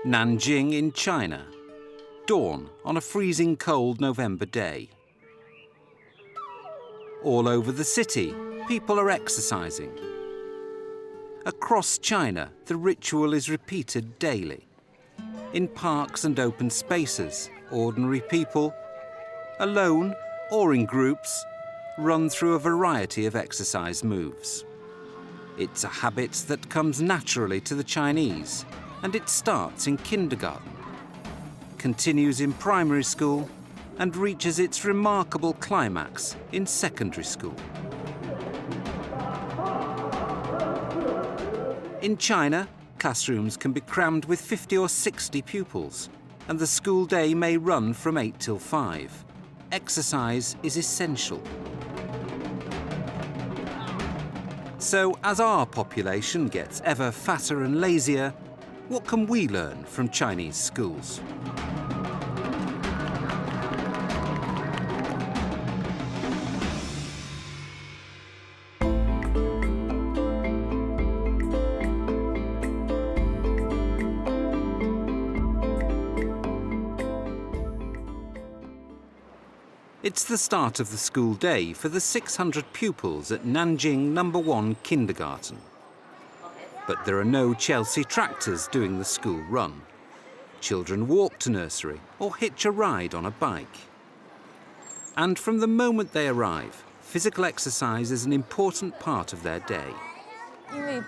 Nanjing in China. Dawn on a freezing cold November day. All over the city, people are exercising. Across China, the ritual is repeated daily. In parks and open spaces, ordinary people, alone or in groups, run through a variety of exercise moves. It's a habit that comes naturally to the Chinese, and it starts in kindergarten, continues in primary school, and reaches its remarkable climax in secondary school. In China, classrooms can be crammed with 50 or 60 pupils, and the school day may run from 8 till 5. Exercise is essential. So, as our population gets ever fatter and lazier, what can we learn from Chinese schools? It's the start of the school day for the 600 pupils at Nanjing No. 1 kindergarten. But there are no Chelsea tractors doing the school run. Children walk to nursery or hitch a ride on a bike. And from the moment they arrive, physical exercise is an important part of their day. I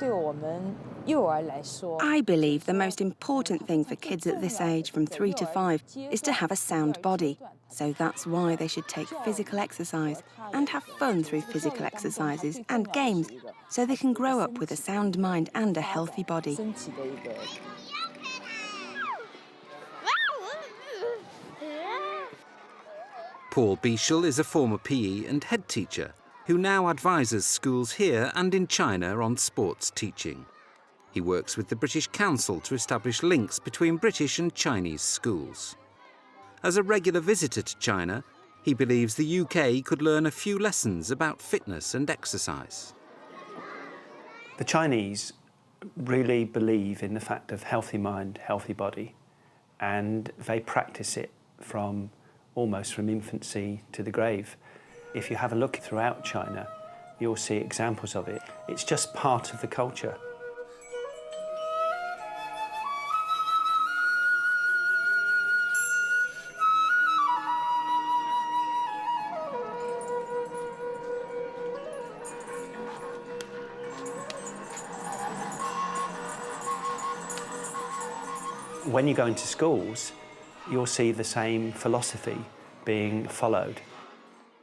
believe the most important thing for kids at this age, from 3 to 5, is to have a sound body. So that's why they should take physical exercise and have fun through physical exercises and games, so they can grow up with a sound mind and a healthy body. Paul Bieshel is a former PE and head teacher who now advises schools here and in China on sports teaching. He works with the British Council to establish links between British and Chinese schools. As a regular visitor to China, he believes the UK could learn a few lessons about fitness and exercise. The Chinese really believe in the fact of healthy mind, healthy body, and they practice it almost from infancy to the grave. If you have a look throughout China, you'll see examples of it. It's just part of the culture. When you go into schools, you'll see the same philosophy being followed.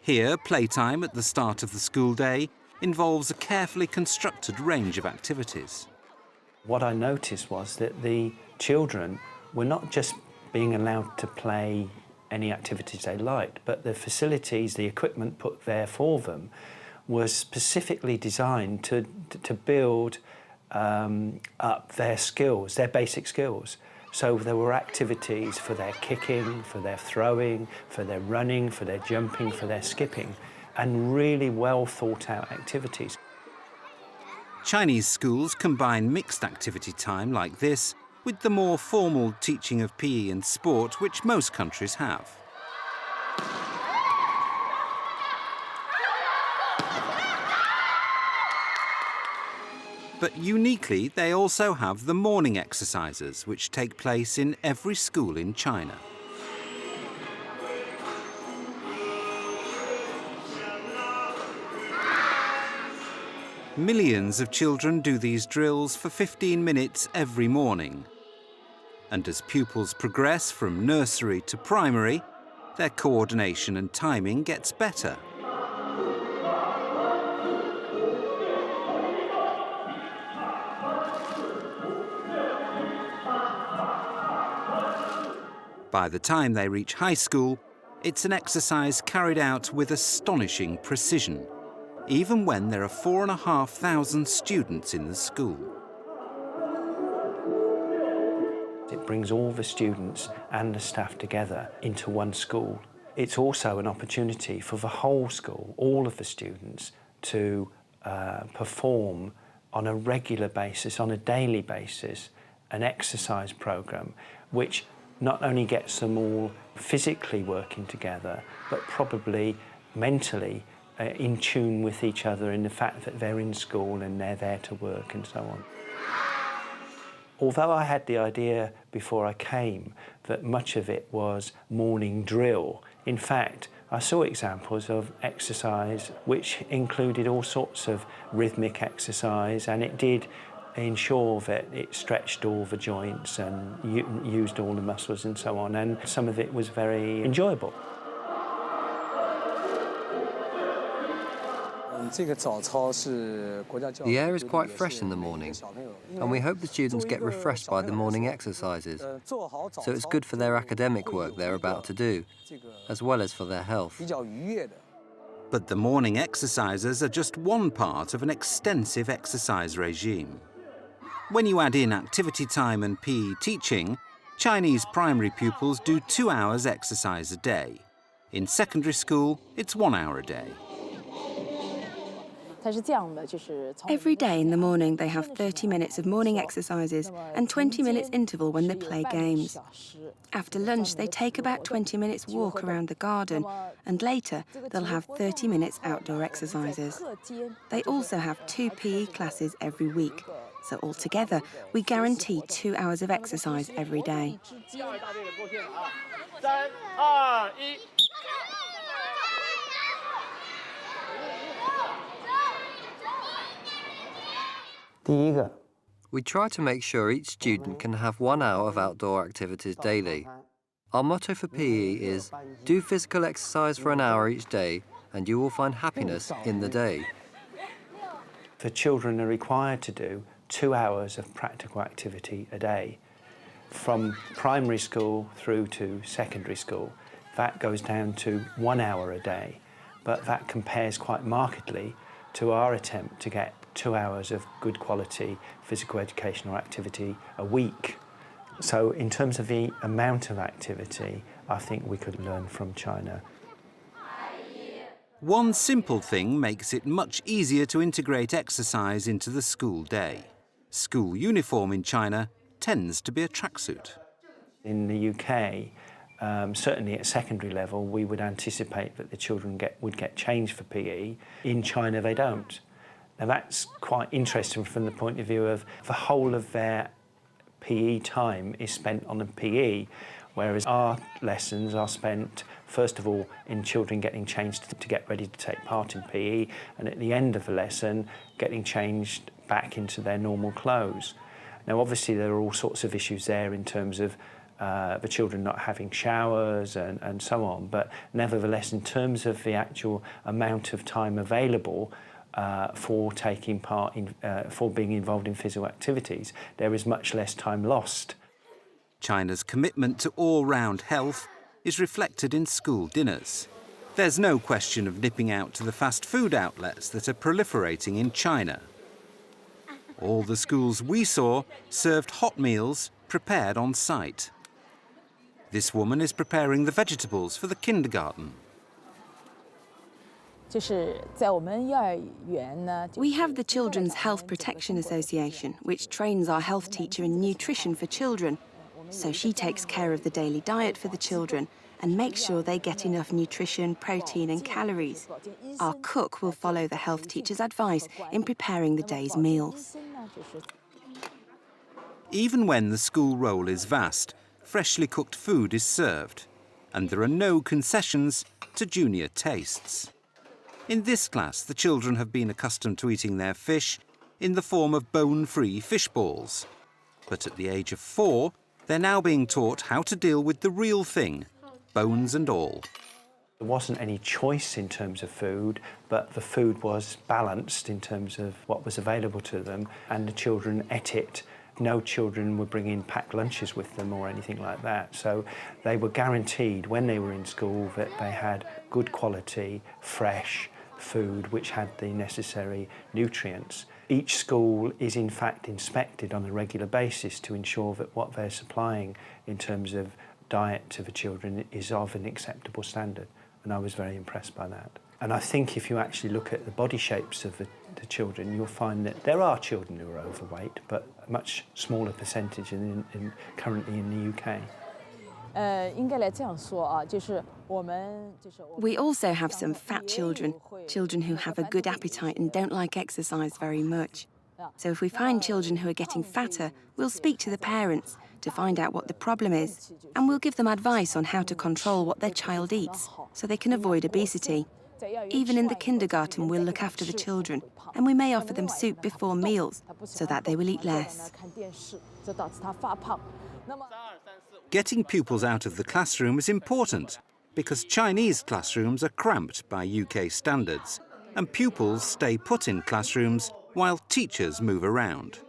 Here, playtime at the start of the school day involves a carefully constructed range of activities. What I noticed was that the children were not just being allowed to play any activities they liked, but the facilities, the equipment put there for them was specifically designed to build up their skills, their basic skills. So there were activities for their kicking, for their throwing, for their running, for their jumping, for their skipping, and really well thought out activities. Chinese schools combine mixed activity time like this with the more formal teaching of PE and sport which most countries have. But uniquely, they also have the morning exercises, which take place in every school in China. Millions of children do these drills for 15 minutes every morning. And as pupils progress from nursery to primary, their coordination and timing gets better. By the time they reach high school, it's an exercise carried out with astonishing precision, even when there are 4,500 students in the school. It brings all the students and the staff together into one school. It's also an opportunity for the whole school, all of the students, to perform on a regular basis, on a daily basis, an exercise programme which not only gets them all physically working together, but probably mentally in tune with each other in the fact that they're in school and they're there to work and so on. Although I had the idea before I came that much of it was morning drill, in fact, I saw examples of exercise which included all sorts of rhythmic exercise, and it did ensure that it stretched all the joints and used all the muscles and so on, and some of it was very enjoyable. The air is quite fresh in the morning, and we hope the students get refreshed by the morning exercises, so it's good for their academic work they're about to do, as well as for their health. But the morning exercises are just one part of an extensive exercise regime. When you add in activity time and PE teaching, Chinese primary pupils do 2 hours exercise a day. In secondary school, it's 1 hour a day. Every day in the morning they have 30 minutes of morning exercises and 20 minutes interval when they play games. After lunch they take about 20 minutes walk around the garden, and later they'll have 30 minutes outdoor exercises. They also have 2 PE classes every week, so altogether we guarantee 2 hours of exercise every day. 3、2、1。 We try to make sure each student can have 1 hour of outdoor activities daily. Our motto for PE is, do physical exercise for an hour each day and you will find happiness in the day. The children are required to do 2 hours of practical activity a day. From primary school through to secondary school, that goes down to 1 hour a day, but that compares quite markedly to our attempt to get 2 hours of good quality physical educational activity a week. So in terms of the amount of activity, I think we could learn from China. One simple thing makes it much easier to integrate exercise into the school day. School uniform in China tends to be a tracksuit. In the UK, certainly at secondary level, we would anticipate that the children would get changed for PE. In China, they don't. Now that's quite interesting from the point of view of the whole of their PE time is spent on the PE, whereas our lessons are spent, first of all, in children getting changed to get ready to take part in PE, and at the end of the lesson, getting changed back into their normal clothes. Now, obviously, there are all sorts of issues there in terms of the children not having showers and so on, but nevertheless, in terms of the actual amount of time available for taking part in, for being involved in physical activities, there is much less time lost. China's commitment to all-round health is reflected in school dinners. There's no question of nipping out to the fast food outlets that are proliferating in China. All the schools we saw served hot meals prepared on site. This woman is preparing the vegetables for the kindergarten. We have the Children's Health Protection Association, which trains our health teacher in nutrition for children. So she takes care of the daily diet for the children and makes sure they get enough nutrition, protein and calories. Our cook will follow the health teacher's advice in preparing the day's meals. Even when the school roll is vast, freshly cooked food is served, and there are no concessions to junior tastes. In this class, the children have been accustomed to eating their fish in the form of bone-free fish balls. But at the age of 4, they're now being taught how to deal with the real thing, bones and all. There wasn't any choice in terms of food, but the food was balanced in terms of what was available to them, and the children ate it. No children would bring in packed lunches with them or anything like that. So they were guaranteed when they were in school that they had good quality, fresh food which had the necessary nutrients. Each school is in fact inspected on a regular basis to ensure that what they're supplying in terms of diet to the children is of an acceptable standard, and I was very impressed by that. And I think if you actually look at the body shapes of the the children, you'll find that there are children who are overweight, but a much smaller percentage currently in the UK. We also have some fat children, children who have a good appetite and don't like exercise very much. So if we find children who are getting fatter, we'll speak to the parents to find out what the problem is, and we'll give them advice on how to control what their child eats so they can avoid obesity. Even in the kindergarten, we'll look after the children, and we may offer them soup before meals so that they will eat less. Getting pupils out of the classroom is important because Chinese classrooms are cramped by UK standards, and pupils stay put in classrooms while teachers move around.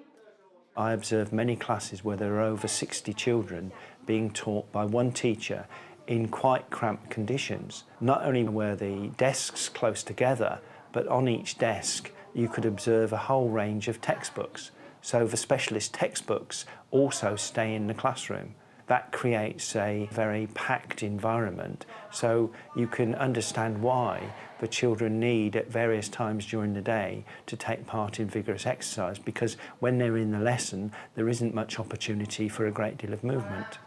I observe many classes where there are over 60 children being taught by one teacher in quite cramped conditions. Not only were the desks close together, but on each desk you could observe a whole range of textbooks. So the specialist textbooks also stay in the classroom. That creates a very packed environment, so you can understand why the children need at various times during the day to take part in vigorous exercise, because when they're in the lesson there isn't much opportunity for a great deal of movement.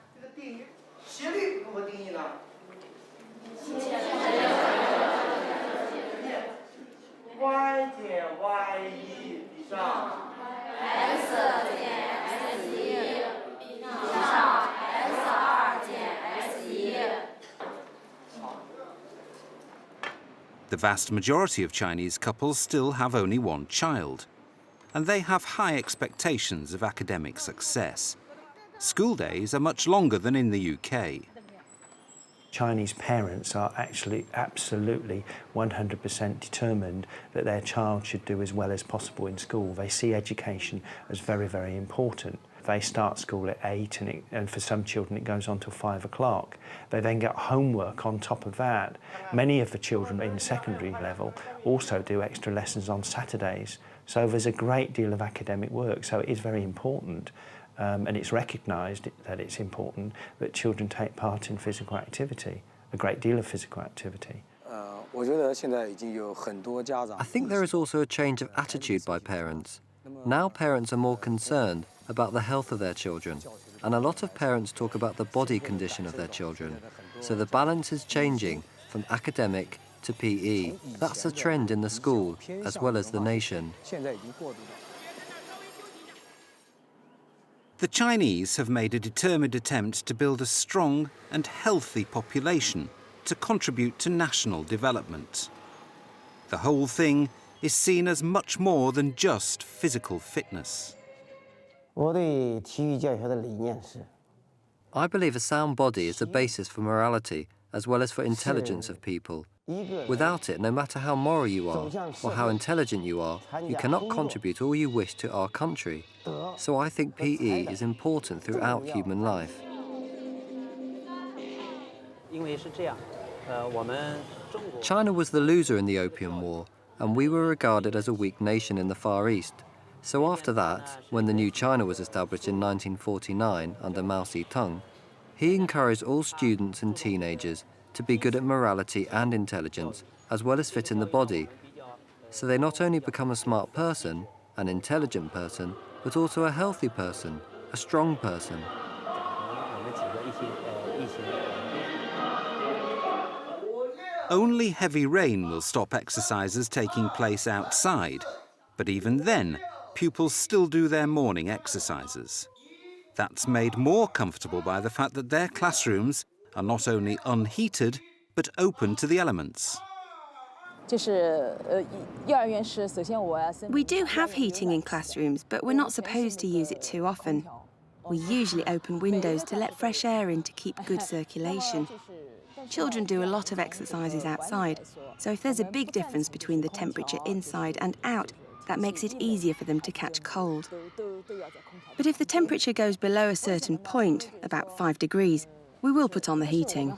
The vast majority of Chinese couples still have only one child, and they have high expectations of academic success. School days are much longer than in the UK. Chinese parents are actually absolutely 100% determined that their child should do as well as possible in school. They see education as very, very important. They start school at 8 and for some children it goes on till 5 o'clock. They then get homework on top of that. Many of the children in secondary level also do extra lessons on Saturdays. So there's a great deal of academic work, so it is very important. And it's recognised that it's important that children take part in physical activity, a great deal of physical activity. I think there is also a change of attitude by parents. Now parents are more concerned about the health of their children, and a lot of parents talk about the body condition of their children. So the balance is changing from academic to PE. That's a trend in the school as well as the nation. The Chinese have made a determined attempt to build a strong and healthy population to contribute to national development. The whole thing is seen as much more than just physical fitness. I believe a sound body is the basis for morality as well as for intelligence of people. Without it, no matter how moral you are or how intelligent you are, you cannot contribute all you wish to our country. So I think PE is important throughout human life. China was the loser in the Opium War, and we were regarded as a weak nation in the Far East. So after that, when the new China was established in 1949 under Mao Zedong, he encouraged all students and teenagers to be good at morality and intelligence, as well as fit in the body. So they not only become a smart person, an intelligent person, but also a healthy person, a strong person. Only heavy rain will stop exercises taking place outside, but even then, pupils still do their morning exercises. That's made more comfortable by the fact that their classrooms are not only unheated, but open to the elements. We do have heating in classrooms, but we're not supposed to use it too often. We usually open windows to let fresh air in to keep good circulation. Children do a lot of exercises outside, so if there's a big difference between the temperature inside and out, that makes it easier for them to catch cold. But if the temperature goes below a certain point, about 5 degrees, we will put on the heating.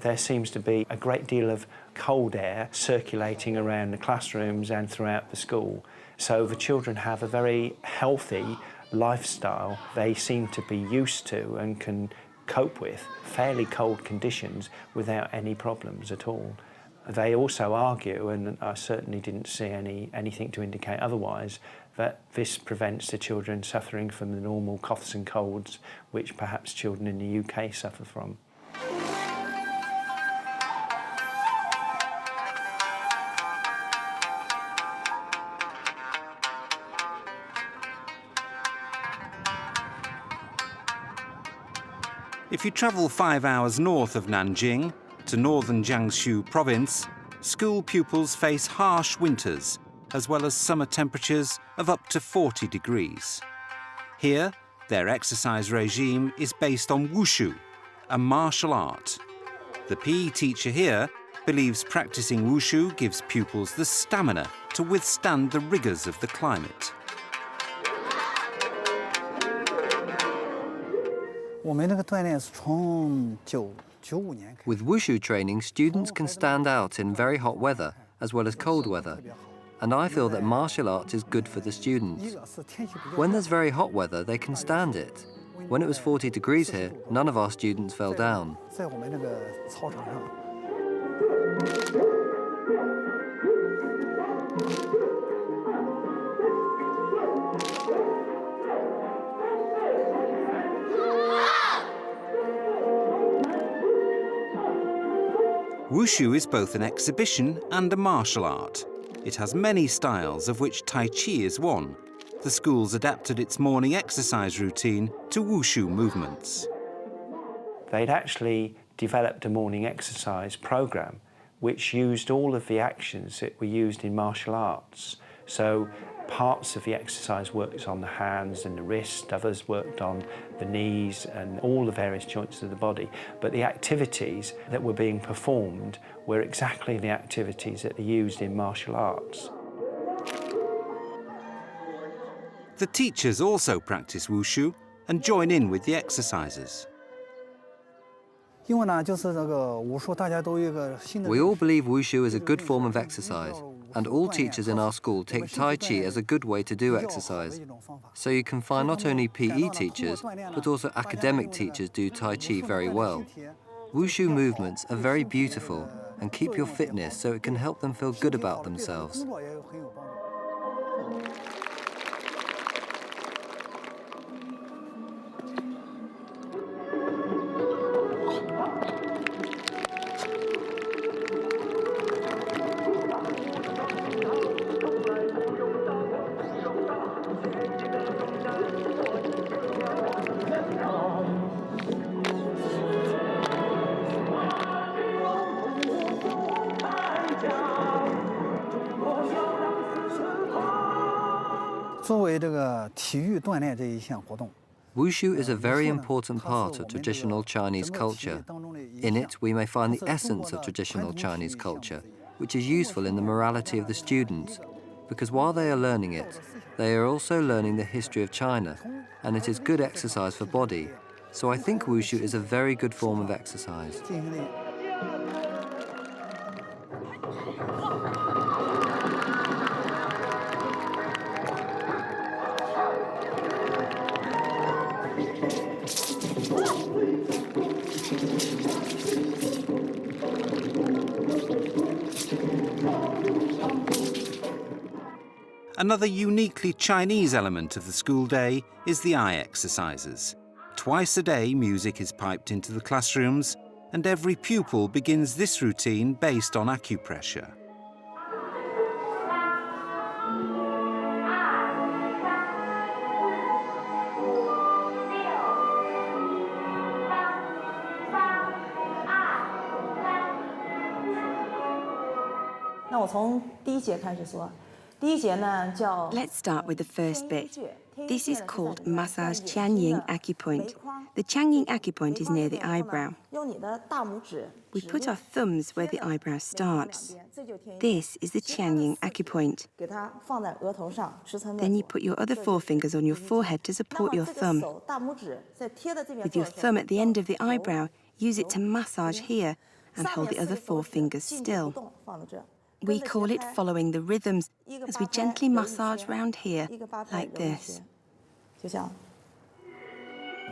There seems to be a great deal of cold air circulating around the classrooms and throughout the school. So the children have a very healthy lifestyle. They seem to be used to and can cope with fairly cold conditions without any problems at all. They also argue, and I certainly didn't see anything to indicate otherwise, that this prevents the children suffering from the normal coughs and colds which perhaps children in the UK suffer from. If you travel 5 hours north of Nanjing to northern Jiangsu province, school pupils face harsh winters as well as summer temperatures of up to 40 degrees. Here, their exercise regime is based on wushu, a martial art. The PE teacher here believes practicing wushu gives pupils the stamina to withstand the rigours of the climate. With wushu training, students can stand out in very hot weather as well as cold weather. And I feel that martial arts is good for the students. When there's very hot weather, they can stand it. When it was 40 degrees here, none of our students fell down. Wushu is both an exhibition and a martial art. It has many styles, of which Tai Chi is one. The school's adapted its morning exercise routine to wushu movements. They'd actually developed a morning exercise program which used all of the actions that were used in martial arts. So parts of the exercise worked on the hands and the wrist, others worked on the knees and all the various joints of the body. But the activities that were being performed were exactly the activities that are used in martial arts. The teachers also practice wushu and join in with the exercises. We all believe wushu is a good form of exercise, and all teachers in our school take Tai Chi as a good way to do exercise. So you can find not only PE teachers, but also academic teachers do Tai Chi very well. Wushu movements are very beautiful and keep your fitness so it can help them feel good about themselves. Wushu is a very important part of traditional Chinese culture. In it, we may find the essence of traditional Chinese culture, which is useful in the morality of the students, because while they are learning it, they are also learning the history of China, and it is good exercise for body. So I think wushu is a very good form of exercise. Another uniquely Chinese element of the school day is the eye exercises. Twice a day, music is piped into the classrooms, and every pupil begins this routine based on acupressure. Let's start with the first bit. This is called massage Qianying acupoint. The Qianying acupoint is near the eyebrow. We put our thumbs where the eyebrow starts. This is the Qianying acupoint. Then you put your other forefingers on your forehead to support your thumb. With your thumb at the end of the eyebrow, use it to massage here and hold the other forefingers still. We call it following the rhythms as we gently massage round here, like this.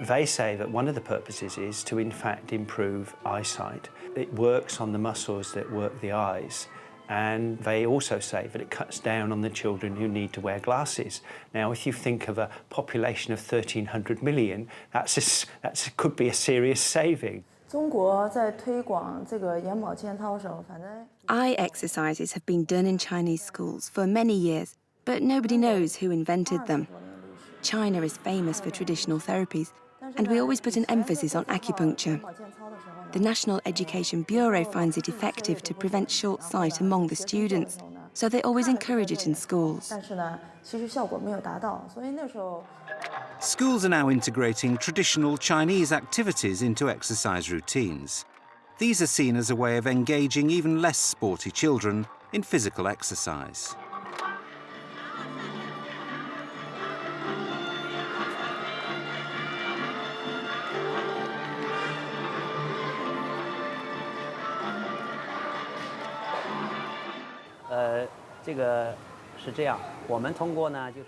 They say that one of the purposes is to, in fact, improve eyesight. It works on the muscles that work the eyes, and they also say that it cuts down on the children who need to wear glasses. Now, if you think of a population of 1,300 million, that could be a serious saving. Eye exercises have been done in Chinese schools for many years, but nobody knows who invented them. China is famous for traditional therapies, and we always put an emphasis on acupuncture. The National Education Bureau finds it effective to prevent short sight among the students, so they always encourage it in schools. Schools are now integrating traditional Chinese activities into exercise routines. These are seen as a way of engaging even less sporty children in physical exercise.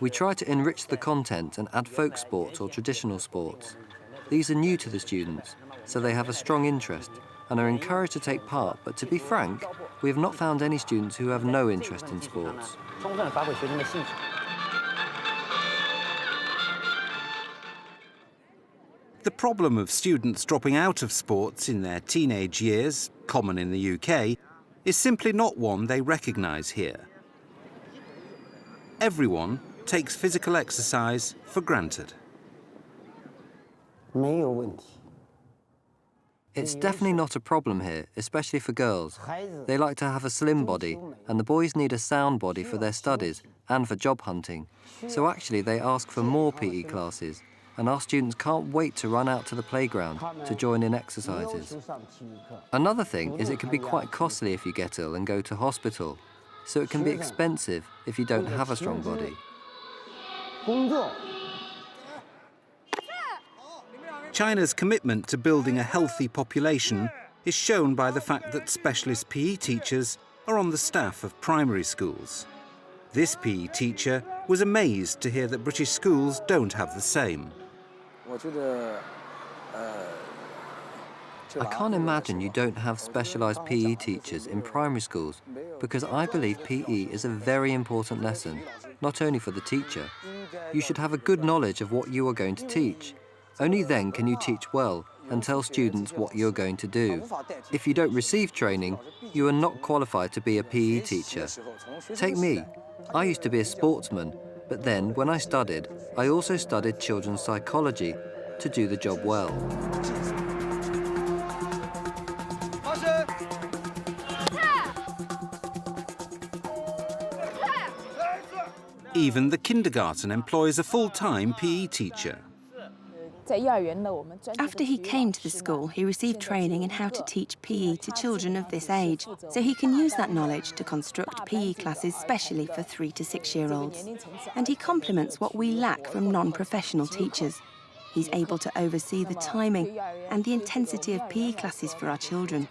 We try to enrich the content and add folk sports or traditional sports. These are new to the students, so they have a strong interest and are encouraged to take part, but to be frank, we have not found any students who have no interest in sports. The problem of students dropping out of sports in their teenage years, common in the UK, is simply not one they recognise here. Everyone takes physical exercise for granted. It's definitely not a problem here, especially for girls. They like to have a slim body, and the boys need a sound body for their studies and for job hunting. So actually they ask for more PE classes, and our students can't wait to run out to the playground to join in exercises. Another thing is it can be quite costly if you get ill and go to hospital, so it can be expensive if you don't have a strong body. China's commitment to building a healthy population is shown by the fact that specialist PE teachers are on the staff of primary schools. This PE teacher was amazed to hear that British schools don't have the same. I can't imagine you don't have specialised PE teachers in primary schools, because I believe PE is a very important lesson, not only for the teacher. You should have a good knowledge of what you are going to teach. Only then can you teach well and tell students what you're going to do. If you don't receive training, you are not qualified to be a PE teacher. Take me. I used to be a sportsman, but then when I studied, I also studied children's psychology to do the job well. Even the kindergarten employs a full-time PE teacher. After he came to the school, he received training in how to teach PE to children of this age, so he can use that knowledge to construct PE classes specially for 3 to 6-year-olds. And he complements what we lack from non-professional teachers. He's able to oversee the timing and the intensity of PE classes for our children.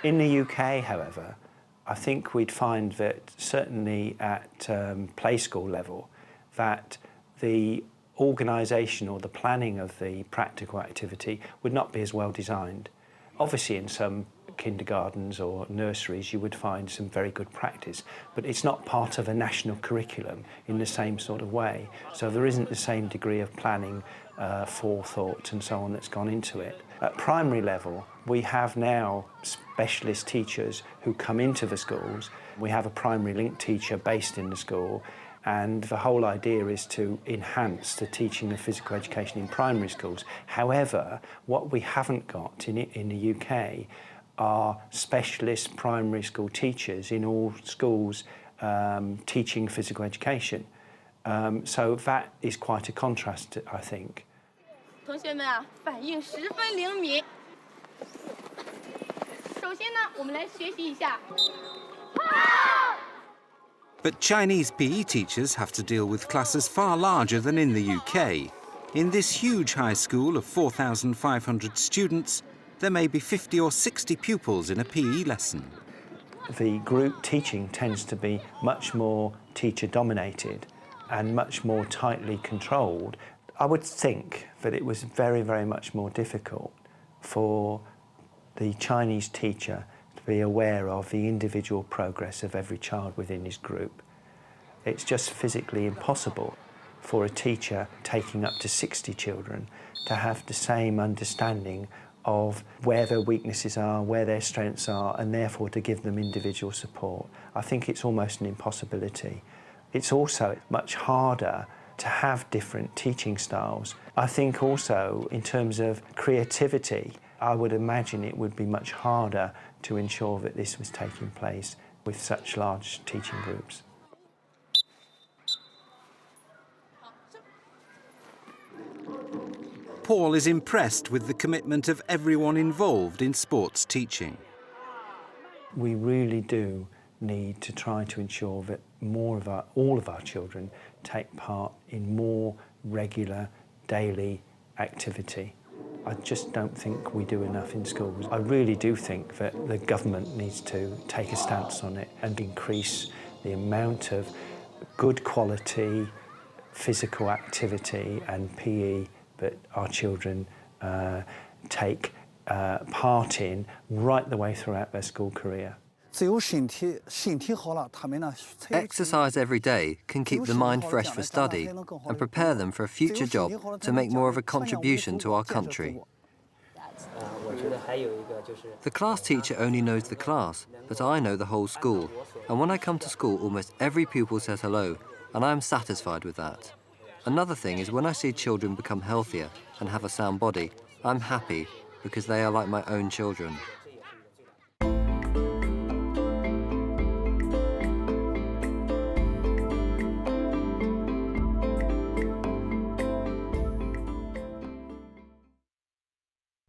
In the UK, however, I think we'd find that certainly at play school level, that the organisation or the planning of the practical activity would not be as well designed. Obviously, in some kindergartens or nurseries, you would find some very good practice, but it's not part of a national curriculum in the same sort of way. So there isn't the same degree of planning, forethought and so on that's gone into it. At primary level, we have now specialist teachers who come into the schools. We have a primary link teacher based in the school, and the whole idea is to enhance the teaching of physical education in primary schools. However, what we haven't got in the UK are specialist primary school teachers in all schools teaching physical education. So that is quite a contrast, I think. But Chinese PE teachers have to deal with classes far larger than in the UK. In this huge high school of 4,500 students, there may be 50 or 60 pupils in a PE lesson. The group teaching tends to be much more teacher-dominated and much more tightly controlled. I would think that it was very, very much more difficult for the Chinese teacher to be aware of the individual progress of every child within his group. It's just physically impossible for a teacher taking up to 60 children to have the same understanding of where their weaknesses are, where their strengths are, and therefore to give them individual support. I think it's almost an impossibility. It's also much harder to have different teaching styles. I think also in terms of creativity, I would imagine it would be much harder to ensure that this was taking place with such large teaching groups. Paul is impressed with the commitment of everyone involved in sports teaching. We really do need to try to ensure that all of our children take part in more regular daily activity. I just don't think we do enough in schools. I really do think that the government needs to take a stance on it and increase the amount of good quality physical activity and PE that our children take part in right the way throughout their school career. Exercise every day can keep the mind fresh for study and prepare them for a future job to make more of a contribution to our country. The class teacher only knows the class, but I know the whole school. And when I come to school, almost every pupil says hello, and I am satisfied with that. Another thing is when I see children become healthier and have a sound body, I'm happy because they are like my own children.